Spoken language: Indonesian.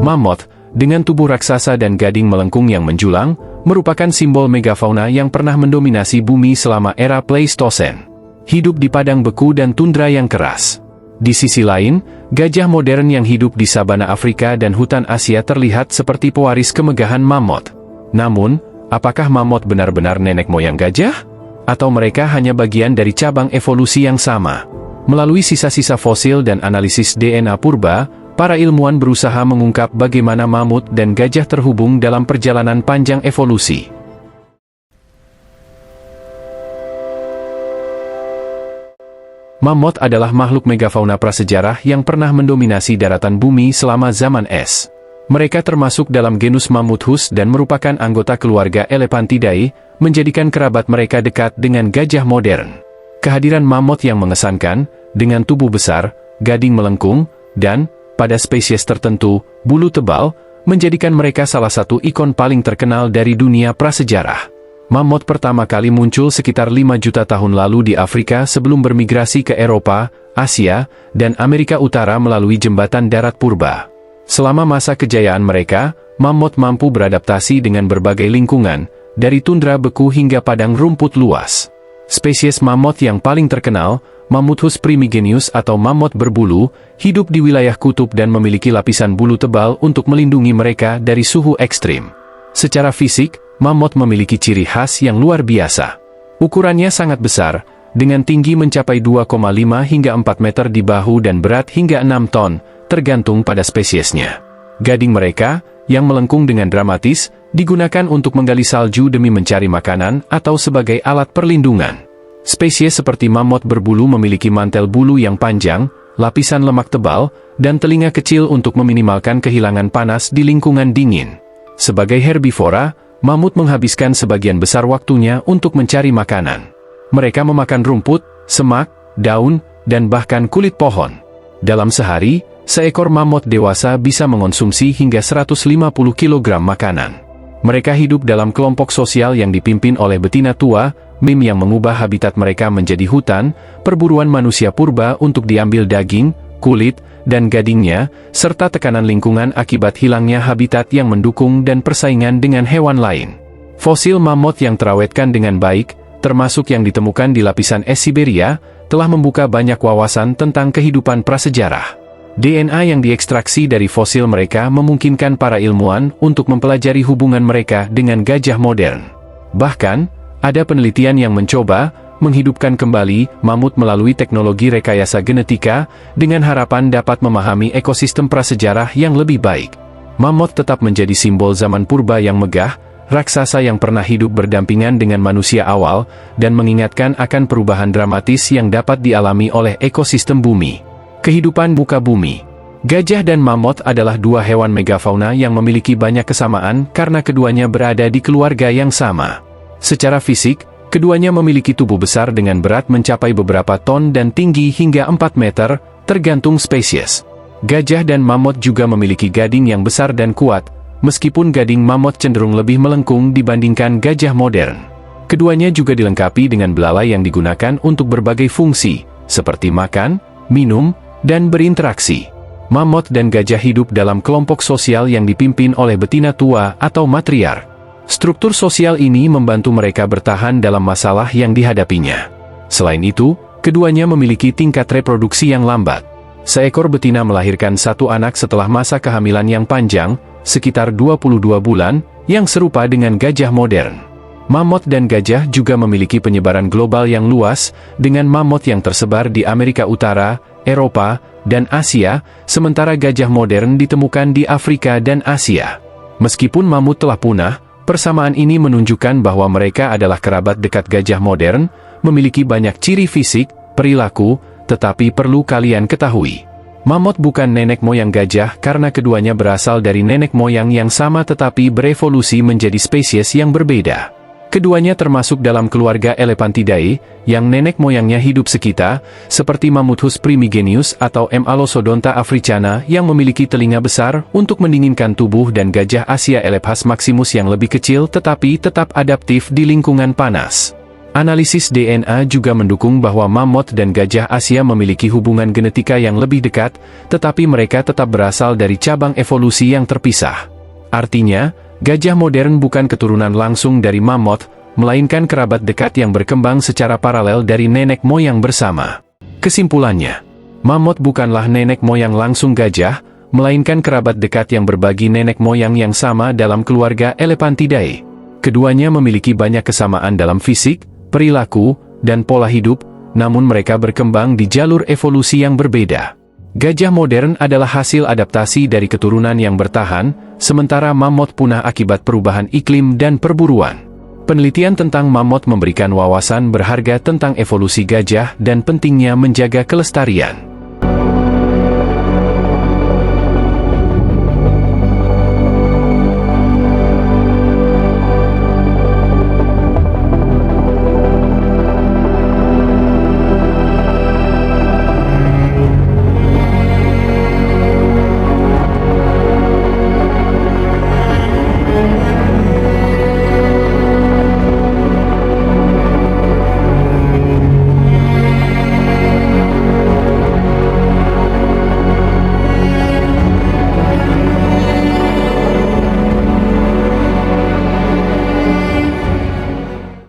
Mammoth, dengan tubuh raksasa dan gading melengkung yang menjulang, merupakan simbol megafauna yang pernah mendominasi bumi selama era Pleistosen. Hidup di padang beku dan tundra yang keras. Di sisi lain, gajah modern yang hidup di sabana Afrika dan hutan Asia terlihat seperti pewaris kemegahan mammoth. Namun, apakah mammoth benar-benar nenek moyang gajah? Atau mereka hanya bagian dari cabang evolusi yang sama? Melalui sisa-sisa fosil dan analisis DNA purba, para ilmuwan berusaha mengungkap bagaimana mamut dan gajah terhubung dalam perjalanan panjang evolusi. Mammoth adalah makhluk megafauna prasejarah yang pernah mendominasi daratan bumi selama zaman es. Mereka termasuk dalam genus Mammuthus dan merupakan anggota keluarga Elephantidae, menjadikan kerabat mereka dekat dengan gajah modern. Kehadiran mammoth yang mengesankan, dengan tubuh besar, gading melengkung, dan pada spesies tertentu, bulu tebal, menjadikan mereka salah satu ikon paling terkenal dari dunia prasejarah. Mammoth pertama kali muncul sekitar 5 juta tahun lalu di Afrika sebelum bermigrasi ke Eropa, Asia, dan Amerika Utara melalui jembatan darat purba. Selama masa kejayaan mereka, mammoth mampu beradaptasi dengan berbagai lingkungan, dari tundra beku hingga padang rumput luas. Spesies mammoth yang paling terkenal, Mammuthus primigenius atau mammoth berbulu, hidup di wilayah kutub dan memiliki lapisan bulu tebal untuk melindungi mereka dari suhu ekstrim. Secara fisik, mammoth memiliki ciri khas yang luar biasa. Ukurannya sangat besar, dengan tinggi mencapai 2,5 hingga 4 meter di bahu dan berat hingga 6 ton, tergantung pada spesiesnya. Gading mereka, yang melengkung dengan dramatis, digunakan untuk menggali salju demi mencari makanan atau sebagai alat perlindungan. Spesies seperti mammoth berbulu memiliki mantel bulu yang panjang, lapisan lemak tebal, dan telinga kecil untuk meminimalkan kehilangan panas di lingkungan dingin. Sebagai herbivora, mamut menghabiskan sebagian besar waktunya untuk mencari makanan. Mereka memakan rumput, semak, daun, dan bahkan kulit pohon. Dalam sehari, seekor mammoth dewasa bisa mengonsumsi hingga 150 kg makanan. Mereka hidup dalam kelompok sosial yang dipimpin oleh betina tua, meme yang mengubah habitat mereka menjadi hutan, perburuan manusia purba untuk diambil daging, kulit, dan gadingnya, serta tekanan lingkungan akibat hilangnya habitat yang mendukung dan persaingan dengan hewan lain. Fosil mammoth yang terawetkan dengan baik, termasuk yang ditemukan di lapisan es Siberia, telah membuka banyak wawasan tentang kehidupan prasejarah. DNA yang diekstraksi dari fosil mereka memungkinkan para ilmuwan untuk mempelajari hubungan mereka dengan gajah modern. Bahkan, ada penelitian yang mencoba menghidupkan kembali mamut melalui teknologi rekayasa genetika dengan harapan dapat memahami ekosistem prasejarah yang lebih baik. Mammoth tetap menjadi simbol zaman purba yang megah, raksasa yang pernah hidup berdampingan dengan manusia awal, dan mengingatkan akan perubahan dramatis yang dapat dialami oleh ekosistem bumi. Kehidupan muka bumi. Gajah dan mammoth adalah dua hewan megafauna yang memiliki banyak kesamaan karena keduanya berada di keluarga yang sama. Secara fisik, keduanya memiliki tubuh besar dengan berat mencapai beberapa ton dan tinggi hingga 4 meter, tergantung spesies. Gajah dan mammoth juga memiliki gading yang besar dan kuat, meskipun gading mammoth cenderung lebih melengkung dibandingkan gajah modern. Keduanya juga dilengkapi dengan belalai yang digunakan untuk berbagai fungsi, seperti makan, minum, dan berinteraksi. Mammoth dan gajah hidup dalam kelompok sosial yang dipimpin oleh betina tua atau matriark. Struktur sosial ini membantu mereka bertahan dalam masalah yang dihadapinya. Selain itu, keduanya memiliki tingkat reproduksi yang lambat. Seekor betina melahirkan satu anak setelah masa kehamilan yang panjang, sekitar 22 bulan, yang serupa dengan gajah modern. Mammoth dan gajah juga memiliki penyebaran global yang luas, dengan mammoth yang tersebar di Amerika Utara, Eropa, dan Asia, sementara gajah modern ditemukan di Afrika dan Asia. Meskipun mamut telah punah, persamaan ini menunjukkan bahwa mereka adalah kerabat dekat gajah modern, memiliki banyak ciri fisik, perilaku, tetapi perlu kalian ketahui. Mammoth bukan nenek moyang gajah karena keduanya berasal dari nenek moyang yang sama tetapi berevolusi menjadi spesies yang berbeda. Keduanya termasuk dalam keluarga Elephantidae, yang nenek moyangnya hidup sekita, seperti Mammuthus primigenius atau M. Alosodonta africana yang memiliki telinga besar untuk mendinginkan tubuh dan gajah Asia Elephas maximus yang lebih kecil tetapi tetap adaptif di lingkungan panas. Analisis DNA juga mendukung bahwa mamut dan gajah Asia memiliki hubungan genetika yang lebih dekat, tetapi mereka tetap berasal dari cabang evolusi yang terpisah. Artinya, gajah modern bukan keturunan langsung dari mamut, melainkan kerabat dekat yang berkembang secara paralel dari nenek moyang bersama. Kesimpulannya, mamut bukanlah nenek moyang langsung gajah, melainkan kerabat dekat yang berbagi nenek moyang yang sama dalam keluarga Elephantidae. Keduanya memiliki banyak kesamaan dalam fisik, perilaku, dan pola hidup, namun mereka berkembang di jalur evolusi yang berbeda. Gajah modern adalah hasil adaptasi dari keturunan yang bertahan, sementara mamut punah akibat perubahan iklim dan perburuan. Penelitian tentang mamut memberikan wawasan berharga tentang evolusi gajah dan pentingnya menjaga kelestarian.